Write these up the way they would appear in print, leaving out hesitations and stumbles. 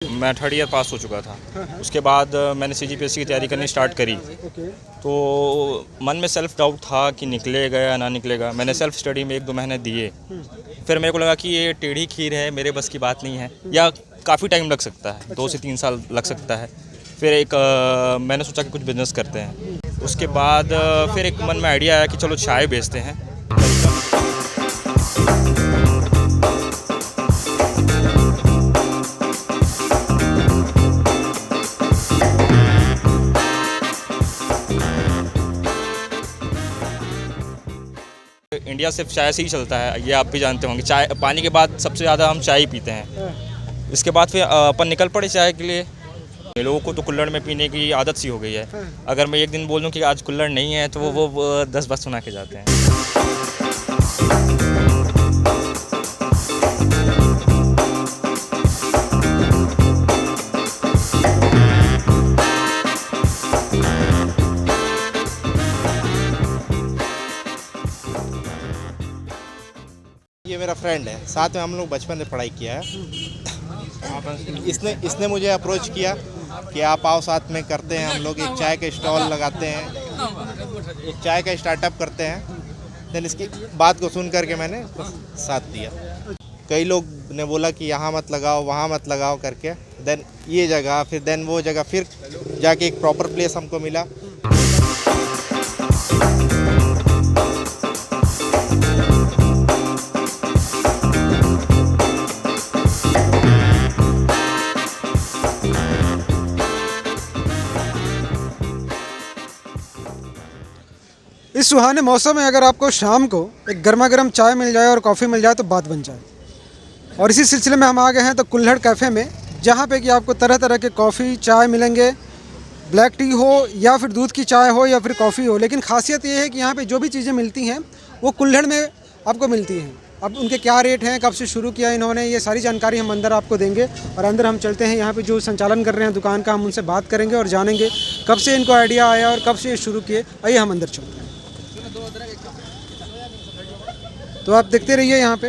मैं third year पास हो चुका था। उसके बाद मैंने सीजीपीएससी की तैयारी करनी स्टार्ट करी। तो मन में सेल्फ डाउट था कि निकलेगा या ना निकलेगा। मैंने सेल्फ स्टडी में 1-2 महीने दिए। फिर मेरे को लगा कि ये टेढ़ी खीर है, मेरे बस की बात नहीं है, या काफ़ी टाइम लग सकता है, 2 से 3 साल लग सकता है। फिर मैंने सोचा कि कुछ बिजनेस करते हैं। उसके बाद फिर एक मन में आइडिया आया कि चलो चाय बेचते हैं। इंडिया सिर्फ चाय से ही चलता है, ये आप भी जानते होंगे। चाय पानी के बाद सबसे ज़्यादा हम चाय ही पीते हैं। इसके बाद फिर अपन निकल पड़े चाय के लिए। लोगों को तो कुल्हड़ में पीने की आदत सी हो गई है। अगर मैं एक दिन बोल दूं कि आज कुल्हड़ नहीं है तो वो 10 बार सुना के जाते हैं। ये मेरा फ्रेंड है, साथ में हम लोग बचपन में पढ़ाई किया है। इसने मुझे अप्रोच किया कि आप आओ, साथ में करते हैं हम लोग एक चाय का स्टॉल लगाते हैं, एक चाय का स्टार्टअप करते हैं। देन इसकी बात को सुन करके मैंने साथ दिया। कई लोग ने बोला कि यहाँ मत लगाओ, वहाँ मत लगाओ करके। देन ये जगह, फिर देन वो जगह, फिर जाके एक प्रॉपर प्लेस हमको मिला। इस सुहाने मौसम में अगर आपको शाम को एक गर्मा गर्म चाय मिल जाए और कॉफ़ी मिल जाए तो बात बन जाए। और इसी सिलसिले में हम आ गए हैं तो कुल्हड़ कैफ़े में, जहाँ पे कि आपको तरह तरह के कॉफ़ी चाय मिलेंगे। ब्लैक टी हो या फिर दूध की चाय हो या फिर कॉफ़ी हो, लेकिन खासियत ये है कि यहाँ पे जो भी चीज़ें मिलती हैं वो कुल्हड़ में आपको मिलती हैं। अब उनके क्या रेट हैं, कब से शुरू किया इन्होंने, ये सारी जानकारी हम अंदर आपको देंगे। और अंदर हम चलते हैं, यहाँ पे जो संचालन कर रहे हैं दुकान का, हम उनसे बात करेंगे और जानेंगे कब से इनको आइडिया आया और कब से ये शुरू किए। आइए हम अंदर चलते हैं। तो आप देखते रहिए, यहाँ पे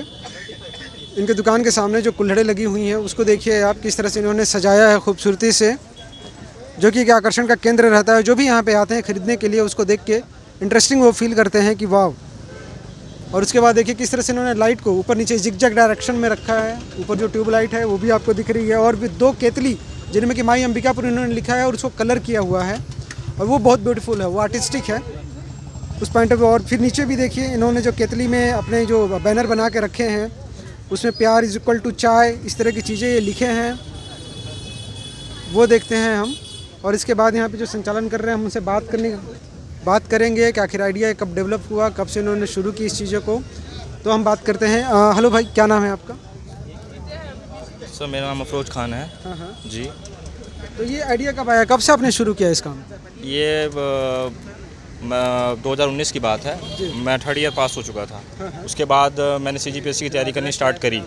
इनके दुकान के सामने जो कुल्हड़ें लगी हुई हैं उसको देखिए आप, किस तरह से इन्होंने सजाया है खूबसूरती से, जो कि एक आकर्षण का केंद्र रहता है। जो भी यहाँ पे आते हैं ख़रीदने के लिए उसको देख के इंटरेस्टिंग वो फील करते हैं कि वाह। और उसके बाद देखिए किस तरह से इन्होंने लाइट को ऊपर नीचे जिगजैग डायरेक्शन में रखा है। ऊपर जो ट्यूबलाइट है वो भी आपको दिख रही है, और भी 2 केतली जिनमें कि माई अंबिकापुर इन्होंने लिखा है और उसको कलर किया हुआ है, और वो बहुत ब्यूटीफुल है, वो आर्टिस्टिक है उस पॉइंट ऑफ व्यू। और फिर नीचे भी देखिए इन्होंने जो केतली में अपने जो बैनर बना के रखे हैं उसमें प्यार इज़ इक्वल टू चाय, इस तरह की चीज़ें ये लिखे हैं, वो देखते हैं हम। और इसके बाद यहाँ पे जो संचालन कर रहे हैं हम उनसे बात करेंगे कि आखिर आइडिया कब डेवलप हुआ, कब से इन्होंने शुरू की इस चीज़ों को। तो हम बात करते हैं। हेलो भाई, क्या नाम है आपका? सर मेरा नाम अफरोज खान है। हाँ जी। तो ये आइडिया कब आया, कब से आपने शुरू किया इस काम? ये 2019 की बात है। मैं थर्ड ईयर पास हो चुका था। उसके बाद मैंने सीजीपीएससी की तैयारी करनी स्टार्ट करी।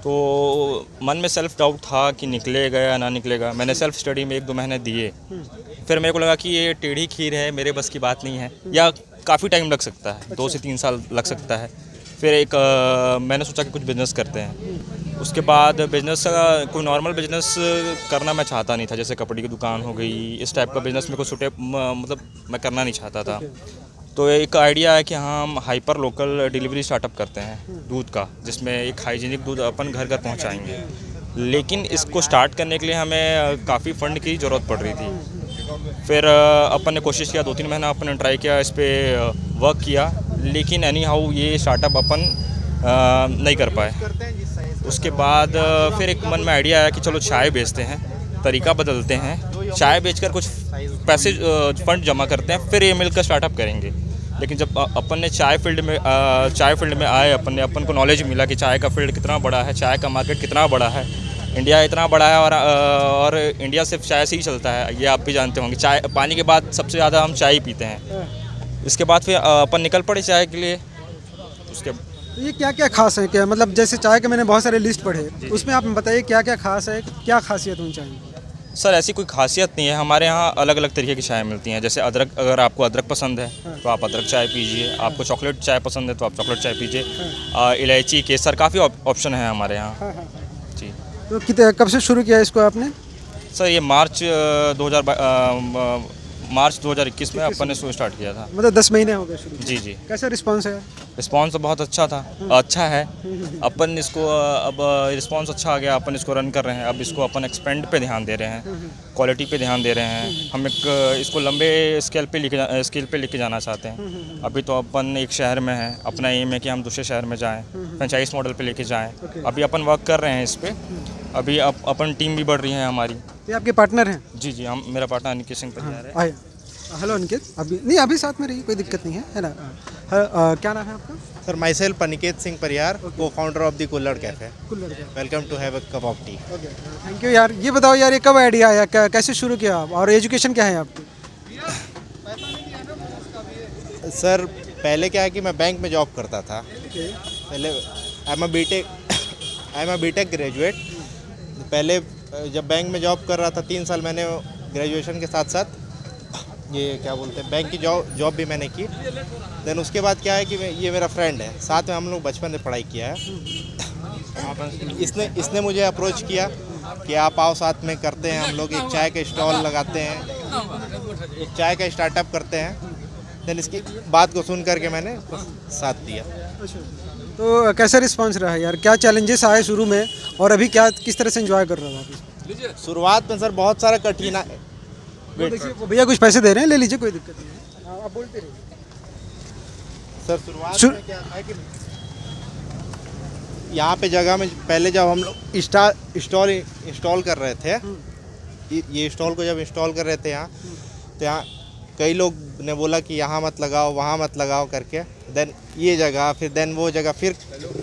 तो मन में सेल्फ डाउट था कि निकलेगा या ना निकलेगा। मैंने सेल्फ स्टडी में 1-2 महीने दिए। फिर मेरे को लगा कि ये टेढ़ी खीर है, मेरे बस की बात नहीं है, या काफ़ी टाइम लग सकता है, 2 से 3 साल लग सकता है। फिर मैंने सोचा कि कुछ बिज़नेस करते हैं। उसके बाद बिज़नेस कोई नॉर्मल बिज़नेस करना मैं चाहता नहीं था, जैसे कपड़े की दुकान हो गई, इस टाइप का बिज़नेस मेरे को मतलब मैं करना नहीं चाहता था। तो एक आइडिया है कि हाँ हम हाइपर लोकल डिलीवरी स्टार्टअप करते हैं दूध का, जिसमें एक हाइजीनिक दूध अपन घर घर पहुंचाएंगे। लेकिन इसको स्टार्ट करने के लिए हमें काफ़ी फ़ंड की ज़रूरत पड़ रही थी। फिर अपन ने कोशिश किया, 2-3 महीना अपन ने ट्राई किया, इस पर वर्क किया, लेकिन एनी हाउ ये स्टार्टअप अपन नहीं कर पाए। उसके बाद फिर एक मन में आइडिया आया कि चलो चाय बेचते हैं, तरीका बदलते हैं, चाय बेचकर कुछ पैसे फंड जमा करते हैं, फिर ये मिलकर स्टार्टअप करेंगे। लेकिन जब अपन ने चाय फील्ड में आए, अपन को नॉलेज मिला कि चाय का फील्ड कितना बड़ा है, चाय का मार्केट कितना बड़ा है, इंडिया इतना बड़ा है, और इंडिया सिर्फ चाय से ही चलता है, ये आप भी जानते होंगे। चाय पानी के बाद सबसे ज़्यादा हम चाय ही पीते हैं। इसके बाद फिर अपन निकल पड़े चाय के लिए। उसके तो ये क्या क्या खास है, क्या मतलब जैसे चाय के मैंने बहुत सारे लिस्ट पढ़े, उसमें आप बताइए क्या क्या खास है, क्या खासियत होनी चाहिए? सर ऐसी कोई खासियत नहीं है, हमारे यहाँ अलग अलग तरीके की चाय मिलती हैं। जैसे अदरक, अगर आपको अदरक पसंद है तो आप अदरक चाय पीजिए, आपको चॉकलेट चाय पसंद है तो आप चॉकलेट चाय पीजिए, इलायची, केसर, काफ़ी ऑप्शन है हमारे यहाँ। जी। तो कितने कब से शुरू किया इसको आपने? सर ये मार्च 2021 में अपन ने इसको स्टार्ट किया था। मतलब 10 महीने हो गए शुरू किए। जी जी। कैसा रिस्पांस है यार? रिस्पांस तो बहुत अच्छा था, अच्छा है। अपन इसको अब रिस्पांस अच्छा आ गया, अपन इसको रन कर रहे हैं। अब इसको अपन एक्सपेंड पे ध्यान दे रहे हैं, क्वालिटी पे ध्यान दे रहे हैं। हम इसको लंबे स्केल पे लेके जाना चाहते हैं। अभी तो अपन एक शहर में हैं, अपना एम है कि हम दूसरे शहर में जाएं, फ्रेंचाइज मॉडल पे लेके जाएं। अभी अपन वर्क कर रहे हैं इस पे। अभी अपन टीम भी बढ़ रही है हमारी। ये आपके पार्टनर हैं? जी जी, हम मेरा पार्टनर अनिकेत सिंह परिहार है। आए। हेलो अनिकेत, अभी साथ में रहिए, कोई दिक्कत नहीं है ना? क्या नाम है आपका? Sir myself Aniket Singh Parihar, co-founder of the Kulhad cafe. Kullad का। Welcome to have a cup of tea. Okay, thank you यार। ये बताओ यार, ये कब आइडिया आया, कैसे शुरू किया आप, और एजुकेशन क्या है आपकी? सर पहले क्या है कि मैं बैंक में जॉब करता था। पहले I am a BTech graduate. पहले जब बैंक में जॉब कर रहा था 3 साल मैंने ग्रेजुएशन के साथ साथ ये क्या बोलते हैं बैंक की जॉब भी मैंने की। देन उसके बाद क्या है कि ये मेरा फ्रेंड है, साथ में हम लोग बचपन में पढ़ाई किया है। इसने मुझे अप्रोच किया कि आप आओ साथ में करते हैं, हम लोग एक चाय का स्टॉल लगाते हैं, एक चाय का स्टार्टअप करते हैं। देन इसकी बात को सुन करके मैंने साथ दिया। तो कैसा रिस्पांस रहा यार? क्या चैलेंजेस आए शुरू में, और अभी क्या किस तरह से एंजॉय कर रहे हो आप? शुरुआत में सर बहुत सारा कठिन देखिए वो भैया कुछ पैसे दे रहे हैं, ले लीजिए, कोई दिक्कत नहीं है, आप बोलते रहिए। सर शुरुआत में क्या था कि यहाँ पे जगह में पहले जब हम लोग इंस्टॉल कर रहे थे, ये स्टॉल को जब इंस्टॉल कर रहे थे यहाँ, तो यहाँ कई लोग ने बोला कि यहाँ मत लगाओ, वहाँ मत लगाओ करके। देन ये जगह, फिर देन वो जगह, फिर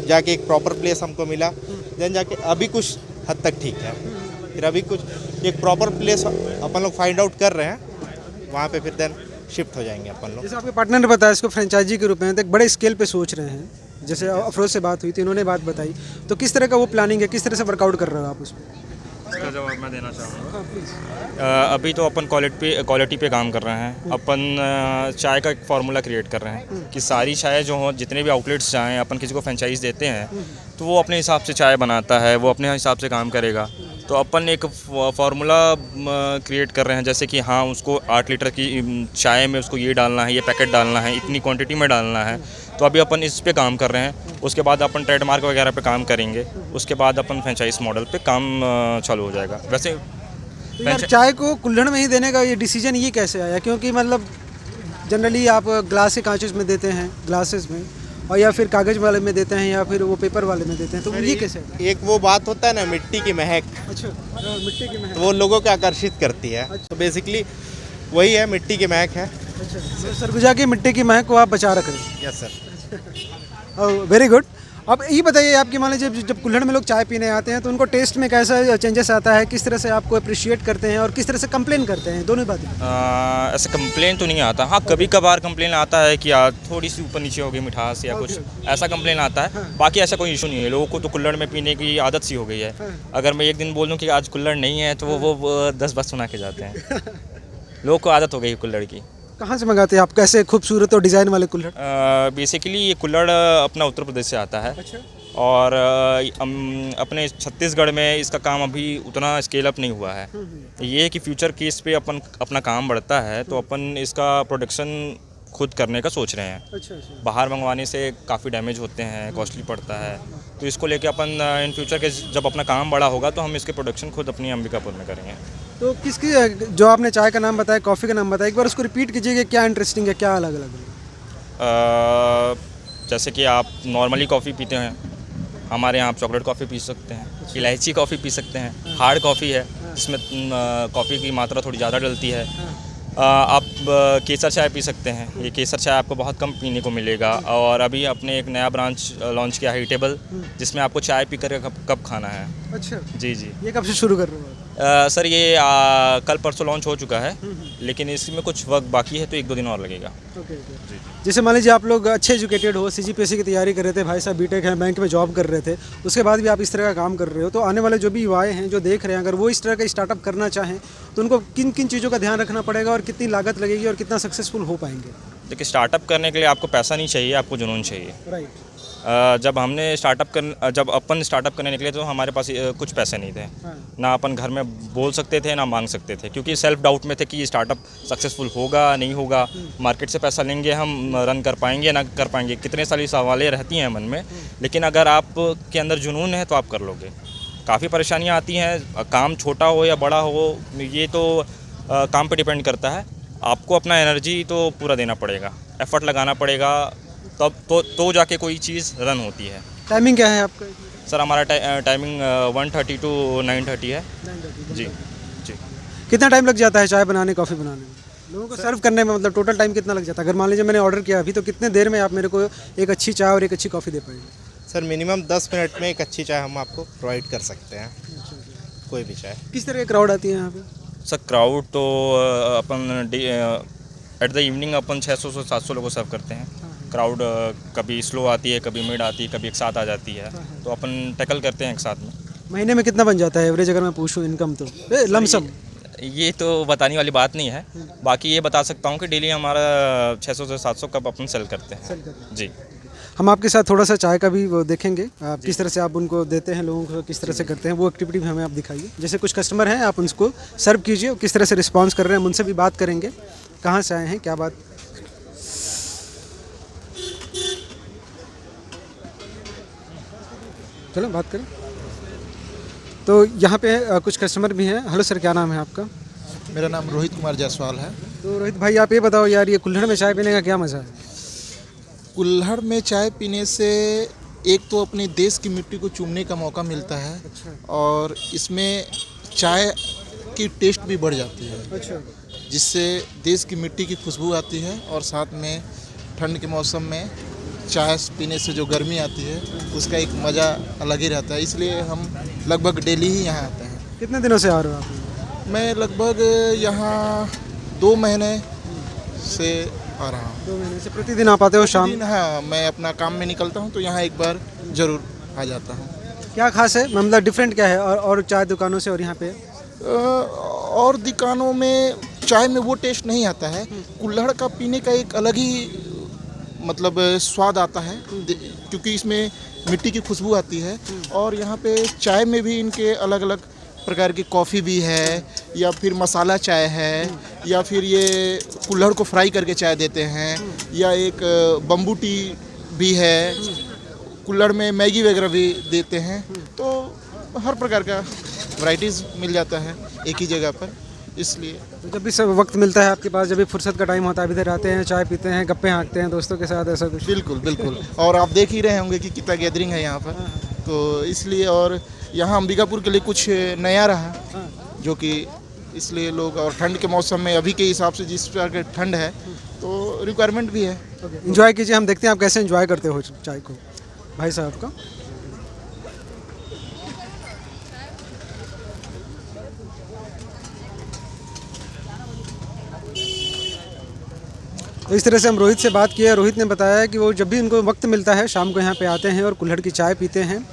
जाके एक प्रॉपर प्लेस हमको मिला। देन जाके अभी कुछ हद तक ठीक है, फिर अभी कुछ एक प्रॉपर प्लेस अपन लोग फाइंड आउट कर रहे हैं, वहाँ पे फिर देन शिफ्ट हो जाएंगे अपन लोग। जैसे आपके पार्टनर ने बताया, इसको फ्रेंचाइजी के रूप में तो एक बड़े स्केल पे सोच रहे हैं। जैसे अफरोज से बात हुई थी, उन्होंने बात बताई, तो किस तरह का वो प्लानिंग है, किस तरह से वर्कआउट कर रहे हो आप उसमें? इसका जवाब मैं देना चाहूँगा। अभी तो अपन क्वालिटी पे काम कर रहे हैं। अपन चाय का एक फार्मूला क्रिएट कर रहे हैं कि सारी चाय जो हो, जितने भी आउटलेट्स जाएँ, अपन किसी को फ्रेंचाइज देते हैं तो वो अपने हिसाब से चाय बनाता है, वो अपने हिसाब से काम करेगा। तो अपन एक फार्मूला क्रिएट कर रहे हैं, जैसे कि हाँ उसको 8 लीटर की चाय में उसको ये डालना है, ये पैकेट डालना है, इतनी क्वांटिटी में डालना है। तो अभी अपन इस पे काम कर रहे हैं। उसके बाद अपन ट्रेडमार्क वगैरह पे काम करेंगे। उसके बाद अपन फ्रेंचाइज मॉडल पे काम चालू हो जाएगा। वैसे तो यार चाय को कुल्हड़ में ही देने का ये डिसीजन ये कैसे आया? क्योंकि मतलब जनरली आप ग्लास के कांचेस में देते हैं, ग्लासेस में, और या फिर कागज़ वाले में देते हैं, या फिर वो पेपर वाले में देते हैं, तो ये कैसे है? एक वो बात होता है ना, मिट्टी की महक, अच्छा, मिट्टी की महक, वो लोगों को आकर्षित करती है। तो बेसिकली वही है, मिट्टी की महक है। अच्छा, तो सरगुजा की मिट्टी की महक को आप बचा रख रहे हैं। Yes sir. Very good. अब ये बताइए, आपकी मान लीजिए जब कुल्हड़ में लोग चाय पीने आते हैं तो उनको टेस्ट में कैसा चेंजेस आता है, किस तरह से आपको अप्रिशिएट करते हैं और किस तरह से कंप्लेन करते हैं, दोनों बातें? ऐसा कंप्लेन तो नहीं आता। हाँ, कभी कभार कंप्लेन आता है कि यार थोड़ी सी ऊपर नीचे हो गई मिठास या कुछ, ऐसा कंप्लेन आता है। बाकी ऐसा कोई इशू नहीं है। लोगों को तो कुल्हड़ में पीने की आदत सी हो गई है। अगर मैं एक दिन बोल दूँ कि आज कुल्हड़ नहीं है तो वो 10 बार सुना के जाते हैं। लोगों को आदत हो गई कुल्हड़ की। कहाँ से मंगाते हैं आप, कैसे खूबसूरत और डिज़ाइन वाले कुल्हड़? बेसिकली ये कुल्हड़ अपना उत्तर प्रदेश से आता है। अच्छा। और अपने छत्तीसगढ़ में इसका काम अभी उतना स्केल अप नहीं हुआ है। ये है कि फ्यूचर केस पे अपन अपना काम बढ़ता है तो अपन इसका प्रोडक्शन खुद करने का सोच रहे हैं। अच्छा अच्छा। बाहर मंगवाने से काफ़ी डैमेज होते हैं, कॉस्टली पड़ता है। तो इसको लेके अपन इन फ्यूचर के जब अपना काम बड़ा होगा तो हम इसके प्रोडक्शन खुद अपनी अंबिकापुर में करेंगे। तो किसकी, जो आपने चाय का नाम बताया, कॉफ़ी का नाम बताया, एक बार उसको रिपीट कीजिएगा, क्या इंटरेस्टिंग है, क्या अलग अलग है? जैसे कि आप नॉर्मली कॉफ़ी पीते हैं, हमारे यहाँ आप चॉकलेट कॉफ़ी पी सकते हैं, इलायची कॉफ़ी पी सकते हैं, हार्ड कॉफ़ी है जिसमें कॉफ़ी की मात्रा थोड़ी ज़्यादा डलती है। आप केसर चाय पी सकते हैं। ये केसर चाय आपको बहुत कम पीने को मिलेगा। और अभी अपने एक नया ब्रांच लॉन्च किया है हीटेबल, जिसमें आपको चाय पी कर कब खाना है। अच्छा जी जी। ये कब से शुरू कर रहे हो आप? सर ये कल परसों लॉन्च हो चुका है, लेकिन इसमें कुछ वक्त बाकी है तो 1-2 दिन और लगेगा। ओके। जैसे मान लीजिए आप लोग अच्छे एजुकेटेड हो, CGPSC की तैयारी कर रहे थे, भाई साहब बीटेक हैं, बैंक में जॉब कर रहे थे, उसके बाद भी आप इस तरह का काम कर रहे हो, तो आने वाले जो भी युवाएं हैं जो देख रहे हैं, अगर वो इस तरह का स्टार्टअप करना चाहें तो उनको किन किन चीज़ों का ध्यान रखना पड़ेगा और कितनी लागत लगेगी और कितना सक्सेसफुल हो पाएंगे? देखिए, स्टार्टअप करने के लिए आपको पैसा नहीं चाहिए, आपको जुनून चाहिए। राइट। जब अपन स्टार्टअप करने निकले तो हमारे पास कुछ पैसे नहीं थे, ना अपन घर में बोल सकते थे ना मांग सकते थे, क्योंकि सेल्फ डाउट में थे कि ये स्टार्टअप सक्सेसफुल होगा नहीं होगा, मार्केट से पैसा लेंगे हम, रन कर पाएंगे ना कर पाएंगे, कितने सारी सवालें रहती हैं मन में। लेकिन अगर आप के अंदर जुनून है तो आप कर लोगे। काफ़ी परेशानियाँ आती हैं, काम छोटा हो या बड़ा हो, ये तो काम पे डिपेंड करता है। आपको अपना एनर्जी तो पूरा देना पड़ेगा, एफर्ट लगाना पड़ेगा, तब तो जाके कोई चीज़ रन होती है। टाइमिंग क्या है आपका? सर हमारा टाइमिंग 1:30 to 9:30 है। जी जी। कितना टाइम लग जाता है चाय बनाने, कॉफ़ी बनाने में, लोगों को सर्व करने में? मतलब टोटल टाइम कितना लग जाता है? अगर मान लीजिए मैंने ऑर्डर किया अभी, तो कितने देर में आप मेरे को एक अच्छी चाय और एक अच्छी कॉफ़ी दे पाएंगे? सर मिनिमम 10 मिनट में एक अच्छी चाय हम आपको प्रोवाइड कर सकते हैं, कोई भी चाय। किस तरह की क्राउड आती है यहाँ पे? सर क्राउड तो अपन एट द इवनिंग अपन 600 से 700 लोगों को सर्व करते हैं। क्राउड कभी स्लो आती है, कभी मिड आती है, कभी एक साथ आ जाती है, तो अपन टैकल करते हैं एक साथ में। महीने में कितना बन जाता है एवरेज, अगर मैं पूछूं इनकम तो लमसम? ये तो बताने वाली बात नहीं है, बाकी ये बता सकता हूँ कि डेली हमारा 600 से 700 कप अपन सेल करते हैं। जी। हम आपके साथ थोड़ा सा चाय का भी वो देखेंगे, आप किस तरह से आप उनको देते हैं, लोगों को किस तरह से करते हैं, वो एक्टिविटी भी हमें आप दिखाइए। जैसे कुछ कस्टमर हैं, आप उनको सर्व कीजिए और किस तरह से रिस्पांस कर रहे हैं, उनसे भी बात करेंगे, कहाँ से आए हैं, क्या बात। चलो बात करें। तो यहाँ पे कुछ कस्टमर भी हैं। हेलो सर, क्या नाम है आपका? मेरा नाम रोहित कुमार जायसवाल है। तो रोहित भाई, आप ये बताओ यार, ये कुल्हड़ में चाय पीने का क्या मज़ा है? कुल्हड़ में चाय पीने से एक तो अपने देश की मिट्टी को चूमने का मौका मिलता है, और इसमें चाय की टेस्ट भी बढ़ जाती है, अच्छा, जिससे देश की मिट्टी की खुशबू आती है, और साथ में ठंड के मौसम में चाय पीने से जो गर्मी आती है उसका एक मज़ा अलग ही रहता है। इसलिए हम लगभग डेली ही यहाँ आते हैं। कितने दिनों से आ रहे हो आप? मैं लगभग यहाँ 2 महीने से आ रहा हूँ। 2 महीने से प्रतिदिन आप आते हो शाम? दिन, हाँ, मैं अपना काम में निकलता हूँ तो यहाँ एक बार ज़रूर आ जाता हूँ। क्या खास है, मतलब डिफरेंट क्या है और चाय दुकानों से और यहाँ पे? और दुकानों में चाय में वो टेस्ट नहीं आता है। कुल्हड़ का पीने का एक अलग ही मतलब स्वाद आता है, क्योंकि इसमें मिट्टी की खुशबू आती है, और यहाँ पे चाय में भी इनके अलग अलग प्रकार की कॉफ़ी भी है, या फिर मसाला चाय है, या फिर ये कुल्हड़ को फ्राई करके चाय देते हैं, या एक बम्बू टी भी है, कुल्हड़ में मैगी वगैरह भी देते हैं। तो हर प्रकार का वैरायटीज़ मिल जाता है एक ही जगह पर। इसलिए तो जब भी सब वक्त मिलता है आपके पास, जब भी फुर्सत का टाइम होता है, इधर आते हैं, चाय पीते हैं, गप्पे हाँकते हैं दोस्तों के साथ, ऐसा कुछ? बिल्कुल बिल्कुल। और आप देख ही रहे होंगे कि कितना गैदरिंग है यहाँ पर, तो इसलिए, और यहाँ अंबिकापुर के लिए कुछ नया रहा, जो कि इसलिए लोग, और ठंड के मौसम में अभी के हिसाब से जिस प्रकार की ठंड है तो रिक्वायरमेंट भी है। एंजॉय कीजिए, हम देखते हैं आप कैसे एंजॉय करते हो चाय को। भाई साहब का तो इस तरह से हम रोहित से बात किए। रोहित ने बताया कि वो जब भी उनको वक्त मिलता है शाम को यहाँ पे आते हैं और कुल्हड़ की चाय पीते हैं।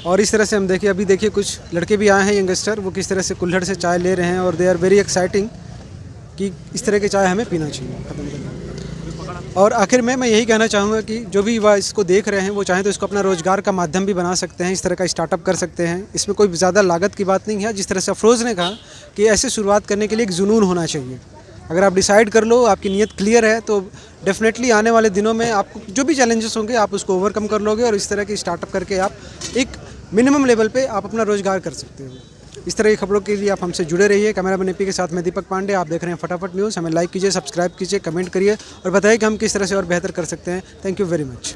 और इस तरह से हम देखिए, अभी देखिए कुछ लड़के भी आए हैं यंगस्टर, वो किस तरह से कुल्हड़ से चाय ले रहे हैं, और दे आर वेरी एक्साइटिंग कि इस तरह की चाय हमें पीना चाहिए, ख़त्म करना। और आखिर में मैं यही कहना चाहूँगा कि जो भी वह इसको देख रहे हैं, वो चाहें तो इसको अपना रोज़गार का माध्यम भी बना सकते हैं, इस तरह का स्टार्टअप कर सकते हैं। इसमें कोई ज़्यादा लागत की बात नहीं है। जिस तरह से अफरोज़ ने कहा कि ऐसे शुरुआत करने के लिए एक जुनून होना चाहिए। अगर आप डिसाइड कर लो, आपकी नीयत क्लियर है, तो डेफिनेटली आने वाले दिनों में आपको जो भी चैलेंजेस होंगे आप उसको ओवरकम कर लोगे, और इस तरह की स्टार्टअप करके आप एक मिनिमम लेवल पे आप अपना रोज़गार कर सकते हो। इस तरह की खबरों के लिए आप हमसे जुड़े रहिए। कैमरामैन एपी के साथ मैं दीपक पांडे, आप देख रहे हैं फटाफट न्यूज़। हमें लाइक कीजिए, सब्सक्राइब कीजिए, कमेंट करिए और बताइए कि हम किस तरह से और बेहतर कर सकते हैं। Thank you very much.